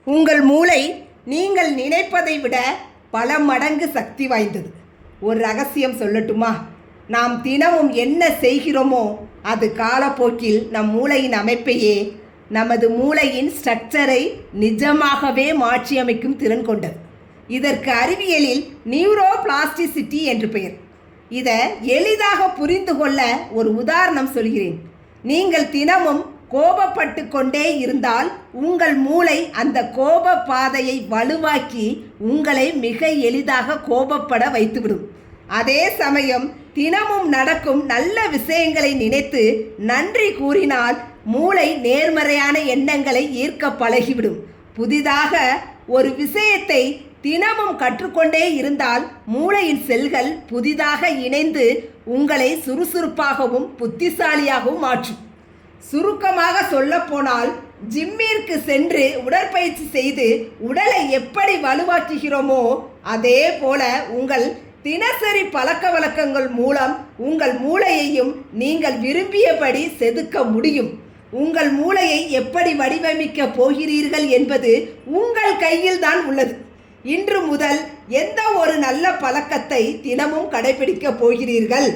உங்கள் மூளை நீங்கள் நினைப்பதை விட பல மடங்கு சக்தி வாய்ந்தது. ஒரு ரகசியம் சொல்லட்டுமா? நாம் தினமும் என்ன செய்கிறோமோ அது காலப்போக்கில் நம் மூளையின் அமைப்பையே, நமது மூளையின் ஸ்ட்ரக்சரை நிஜமாகவே மாற்றியமைக்கும் திறன் கொண்டது. இதற்கு அறிவியலில் நியூரோ பிளாஸ்டிசிட்டி என்று பெயர். இதை எளிதாக புரிந்து கொள்ள ஒரு உதாரணம் சொல்கிறேன். நீங்கள் தினமும் கோபப்பட்டு கொண்டே இருந்தால் உங்கள் மூளை அந்த கோப பாதையை வலுவாக்கி உங்களை மிக எளிதாக கோபப்பட வைத்துவிடும். அதே சமயம் தினமும் நடக்கும் நல்ல விஷயங்களை நினைத்து நன்றி கூறினால் மூளை நேர்மறையான எண்ணங்களை ஈர்க்க பழகிவிடும். புதிதாக ஒரு விஷயத்தை தினமும் கற்றுக்கொண்டே இருந்தால் மூளையின் செல்கள் புதிதாக இணைந்து உங்களை சுறுசுறுப்பாகவும் புத்திசாலியாகவும் மாற்றும். சுருக்கமாக சொல்லப்போனால், ஜிம்மிற்கு சென்று உடற்பயிற்சி செய்து உடலை எப்படி வலுவாக்குகிறோமோ அதே போல உங்கள் தினசரி பழக்க வழக்கங்கள் மூலம் உங்கள் மூளையையும் நீங்கள் விரும்பியபடி செதுக்க முடியும். உங்கள் மூளையை எப்படி வடிவமைக்க போகிறீர்கள் என்பது உங்கள் கையில் தான் உள்ளது. இன்று முதல் எந்த ஒரு நல்ல பழக்கத்தை தினமும் கடைபிடிக்க போகிறீர்கள்?